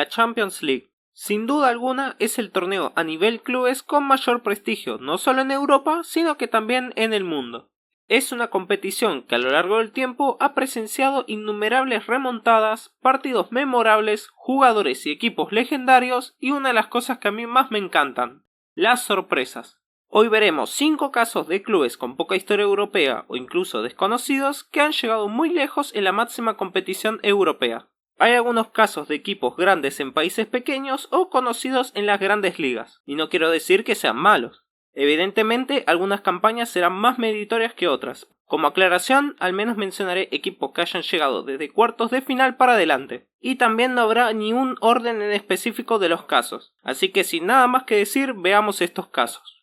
la Champions League. Sin duda alguna es el torneo a nivel clubes con mayor prestigio, no solo en Europa, sino que también en el mundo. Es una competición que a lo largo del tiempo ha presenciado innumerables remontadas, partidos memorables, jugadores y equipos legendarios y una de las cosas que a mí más me encantan, las sorpresas. Hoy veremos 5 casos de clubes con poca historia europea o incluso desconocidos que han llegado muy lejos en la máxima competición europea. Hay algunos casos de equipos grandes en países pequeños o conocidos en las grandes ligas, y no quiero decir que sean malos. Evidentemente, algunas campañas serán más meritorias que otras. Como aclaración, al menos mencionaré equipos que hayan llegado desde cuartos de final para adelante. Y también no habrá ni un orden en específico de los casos. Así que sin nada más que decir, veamos estos casos.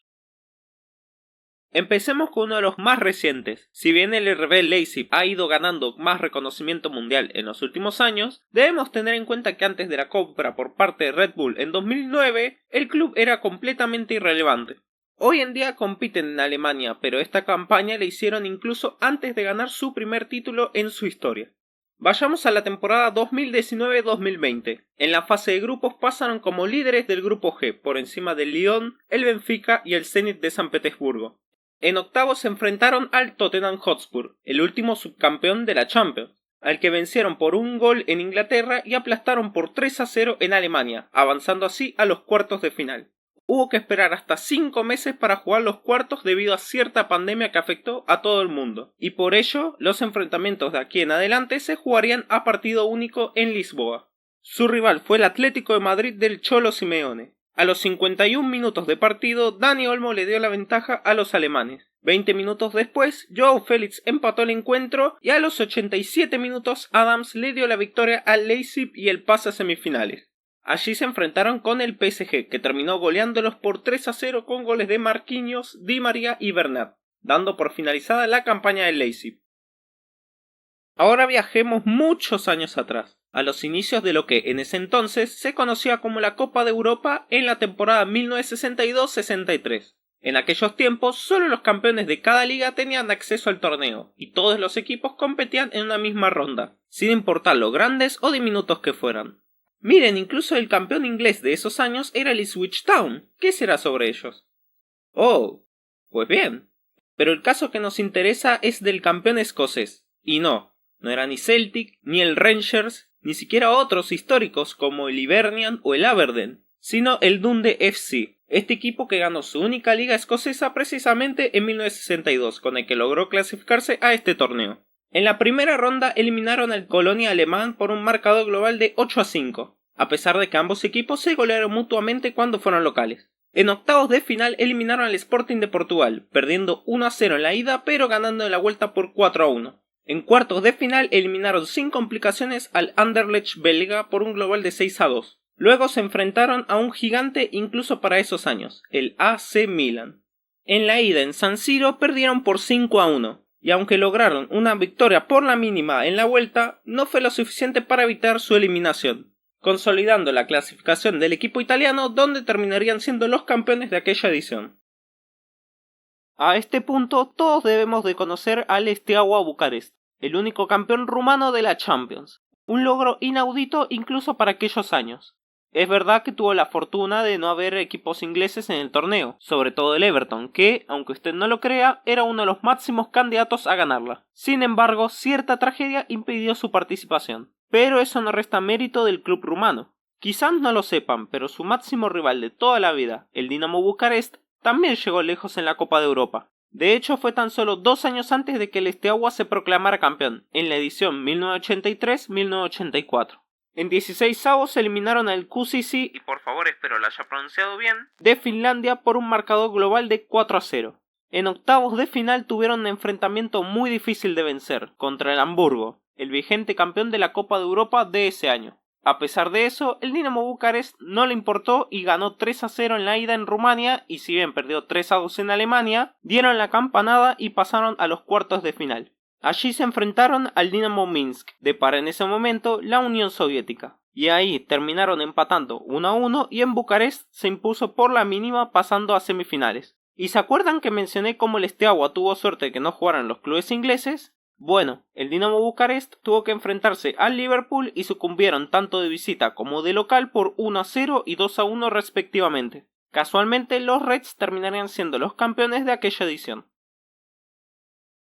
Empecemos con uno de los más recientes. Si bien el RB Leipzig ha ido ganando más reconocimiento mundial en los últimos años, debemos tener en cuenta que antes de la compra por parte de Red Bull en 2009, el club era completamente irrelevante. Hoy en día compiten en Alemania, pero esta campaña la hicieron incluso antes de ganar su primer título en su historia. Vayamos a la temporada 2019-2020. En la fase de grupos pasaron como líderes del grupo G, por encima del Lyon, el Benfica y el Zenit de San Petersburgo. En octavos se enfrentaron al Tottenham Hotspur, el último subcampeón de la Champions, al que vencieron por un gol en Inglaterra y aplastaron por 3-0 en Alemania, avanzando así a los cuartos de final. Hubo que esperar hasta 5 meses para jugar los cuartos debido a cierta pandemia que afectó a todo el mundo, y por ello los enfrentamientos de aquí en adelante se jugarían a partido único en Lisboa. Su rival fue el Atlético de Madrid del Cholo Simeone. A los 51 minutos de partido, Dani Olmo le dio la ventaja a los alemanes. 20 minutos después, Joao Félix empató el encuentro y a los 87 minutos Adams le dio la victoria al Leipzig y el pase a semifinales. Allí se enfrentaron con el PSG, que terminó goleándolos por 3-0 con goles de Marquinhos, Di María y Bernat, dando por finalizada la campaña del Leipzig. Ahora viajemos muchos años atrás, a los inicios de lo que en ese entonces se conocía como la Copa de Europa en la temporada 1962-63. En aquellos tiempos, solo los campeones de cada liga tenían acceso al torneo, y todos los equipos competían en una misma ronda, sin importar lo grandes o diminutos que fueran. Miren, incluso el campeón inglés de esos años era el Ipswich Town. ¿Qué será sobre ellos? Oh, pues bien. Pero el caso que nos interesa es del campeón escocés, y no era ni Celtic, ni el Rangers, ni siquiera otros históricos como el Hibernian o el Aberdeen, sino el Dundee FC, este equipo que ganó su única liga escocesa precisamente en 1962, con el que logró clasificarse a este torneo. En la primera ronda eliminaron al Colonia alemán por un marcador global de 8-5, a pesar de que ambos equipos se golearon mutuamente cuando fueron locales. En octavos de final eliminaron al Sporting de Portugal, perdiendo 1-0 en la ida pero ganando en la vuelta por 4-1. En cuartos de final eliminaron sin complicaciones al Anderlecht belga por un global de 6-2. Luego se enfrentaron a un gigante incluso para esos años, el AC Milan. En la ida en San Siro perdieron por 5-1, y aunque lograron una victoria por la mínima en la vuelta, no fue lo suficiente para evitar su eliminación, consolidando la clasificación del equipo italiano donde terminarían siendo los campeones de aquella edición. A este punto todos debemos de conocer al Steaua Bucarest, el único campeón rumano de la Champions, un logro inaudito incluso para aquellos años. Es verdad que tuvo la fortuna de no haber equipos ingleses en el torneo, sobre todo el Everton, que, aunque usted no lo crea, era uno de los máximos candidatos a ganarla. Sin embargo, cierta tragedia impidió su participación. Pero eso no resta mérito del club rumano. Quizás no lo sepan, pero su máximo rival de toda la vida, el Dinamo Bucarest, también llegó lejos en la Copa de Europa. De hecho, fue tan solo 2 años antes de que el Steaua se proclamara campeón, en la edición 1983-1984. En 16avos se eliminaron al QCC, y por favor espero lo haya pronunciado bien, de Finlandia por un marcador global de 4-0. En octavos de final tuvieron un enfrentamiento muy difícil de vencer, contra el Hamburgo, el vigente campeón de la Copa de Europa de ese año. A pesar de eso, el Dinamo Bucarest no le importó y ganó 3-0 en la ida en Rumania, y si bien perdió 3-2 en Alemania, dieron la campanada y pasaron a los cuartos de final. Allí se enfrentaron al Dinamo Minsk, de para en ese momento la Unión Soviética, y ahí terminaron empatando 1-1 y en Bucarest se impuso por la mínima pasando a semifinales. ¿Y se acuerdan que mencioné cómo el Steaua tuvo suerte de que no jugaran los clubes ingleses? Bueno, el Dinamo Bucarest tuvo que enfrentarse al Liverpool y sucumbieron tanto de visita como de local por 1-0 y 2-1 respectivamente. Casualmente, los Reds terminarían siendo los campeones de aquella edición.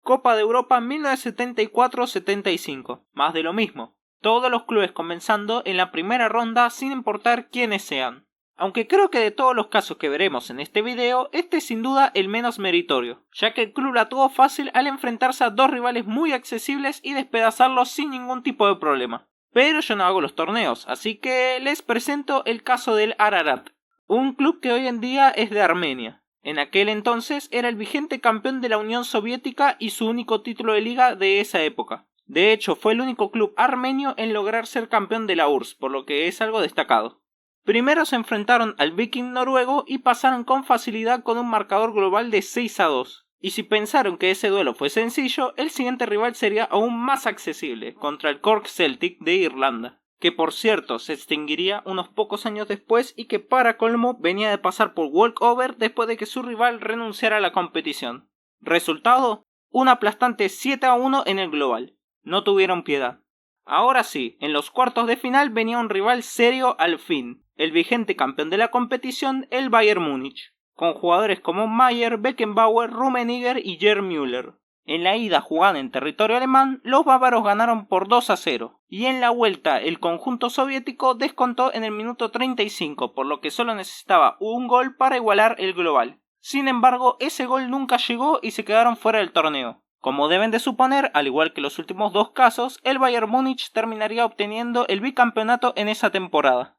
Copa de Europa 1974-75, más de lo mismo. Todos los clubes comenzando en la primera ronda sin importar quiénes sean. Aunque creo que de todos los casos que veremos en este video, este es sin duda el menos meritorio, ya que el club la tuvo fácil al enfrentarse a dos rivales muy accesibles y despedazarlos sin ningún tipo de problema. Pero yo no hago los torneos, así que les presento el caso del Ararat, un club que hoy en día es de Armenia. En aquel entonces era el vigente campeón de la Unión Soviética y su único título de liga de esa época. De hecho, fue el único club armenio en lograr ser campeón de la URSS, por lo que es algo destacado. Primero se enfrentaron al Viking noruego y pasaron con facilidad con un marcador global de 6-2. Y si pensaron que ese duelo fue sencillo, el siguiente rival sería aún más accesible, contra el Cork Celtic de Irlanda, que por cierto se extinguiría unos pocos años después y que para colmo venía de pasar por walkover después de que su rival renunciara a la competición. Resultado, un aplastante 7-1 en el global. No tuvieron piedad. Ahora sí, en los cuartos de final venía un rival serio al fin, el vigente campeón de la competición, el Bayern Múnich, con jugadores como Mayer, Beckenbauer, Rummenigge y Gerd Müller. En la ida jugada en territorio alemán, los bávaros ganaron por 2-0, y en la vuelta el conjunto soviético descontó en el minuto 35, por lo que solo necesitaba un gol para igualar el global. Sin embargo, ese gol nunca llegó y se quedaron fuera del torneo. Como deben de suponer, al igual que los últimos dos casos, el Bayern Múnich terminaría obteniendo el bicampeonato en esa temporada.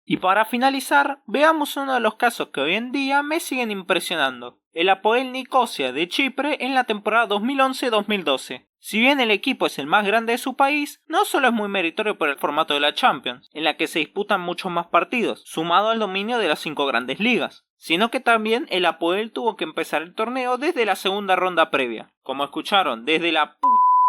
Y para finalizar, veamos uno de los casos que hoy en día me siguen impresionando, el Apoel Nicosia de Chipre en la temporada 2011-2012. Si bien el equipo es el más grande de su país, no solo es muy meritorio por el formato de la Champions, en la que se disputan muchos más partidos, sumado al dominio de las 5 grandes ligas, sino que también el Apoel tuvo que empezar el torneo desde la segunda ronda previa. Como escucharon, desde la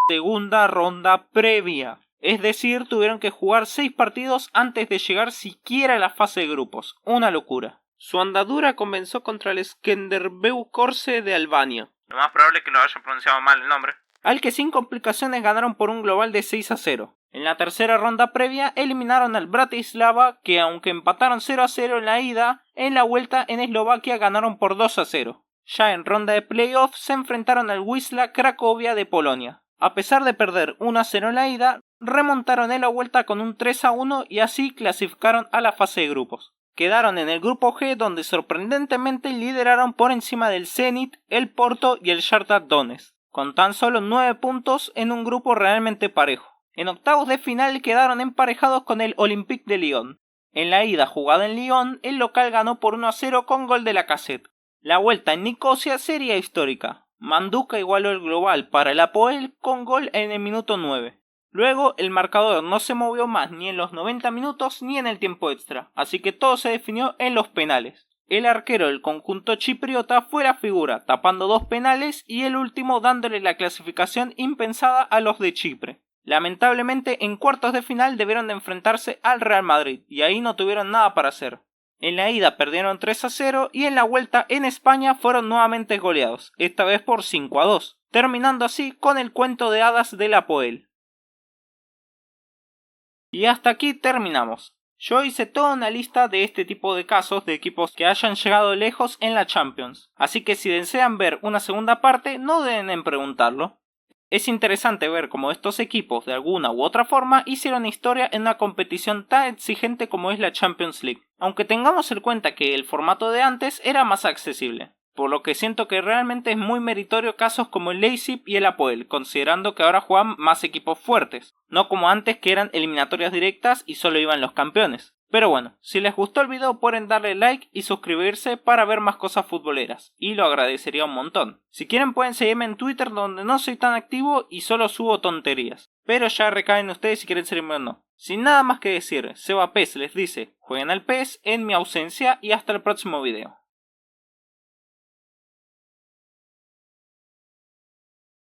segunda ronda previa. Es decir, tuvieron que jugar 6 partidos antes de llegar siquiera a la fase de grupos. Una locura. Su andadura comenzó contra el Skenderbeu Korse de Albania. Lo más probable es que lo haya pronunciado mal el nombre. Al que sin complicaciones ganaron por un global de 6-0. En la tercera ronda previa eliminaron al Bratislava, que aunque empataron 0-0 en la ida, en la vuelta en Eslovaquia ganaron por 2-0. Ya en ronda de playoff se enfrentaron al Wisla Cracovia de Polonia. A pesar de perder 1-0 en la ida, remontaron en la vuelta con un 3-1 y así clasificaron a la fase de grupos. Quedaron en el grupo G, donde sorprendentemente lideraron por encima del Zenit, el Porto y el Shakhtar Donetsk, con tan solo 9 puntos en un grupo realmente parejo. En octavos de final quedaron emparejados con el Olympique de Lyon. En la ida jugada en Lyon, el local ganó por 1-0 con gol de Lacazette. La vuelta en Nicosia sería histórica. Manduka igualó el global para el Apoel con gol en el minuto 9. Luego el marcador no se movió más ni en los 90 minutos ni en el tiempo extra, así que todo se definió en los penales. El arquero del conjunto chipriota fue la figura, tapando 2 penales y el último dándole la clasificación impensada a los de Chipre. Lamentablemente en cuartos de final debieron de enfrentarse al Real Madrid y ahí no tuvieron nada para hacer. En la ida perdieron 3-0 y en la vuelta en España fueron nuevamente goleados, esta vez por 5-2, terminando así con el cuento de hadas del Apoel. Y hasta aquí terminamos. Yo hice toda una lista de este tipo de casos de equipos que hayan llegado lejos en la Champions, así que si desean ver una segunda parte no duden en preguntarlo. Es interesante ver cómo estos equipos de alguna u otra forma hicieron historia en una competición tan exigente como es la Champions League, aunque tengamos en cuenta que el formato de antes era más accesible, por lo que siento que realmente es muy meritorio casos como el Leipzig y el Apoel, considerando que ahora juegan más equipos fuertes, no como antes que eran eliminatorias directas y solo iban los campeones. Pero bueno, si les gustó el video pueden darle like y suscribirse para ver más cosas futboleras, y lo agradecería un montón. Si quieren pueden seguirme en Twitter donde no soy tan activo y solo subo tonterías, pero ya recaen ustedes si quieren seguirme o no. Sin nada más que decir, Seba PES les dice, jueguen al PES en mi ausencia y hasta el próximo video.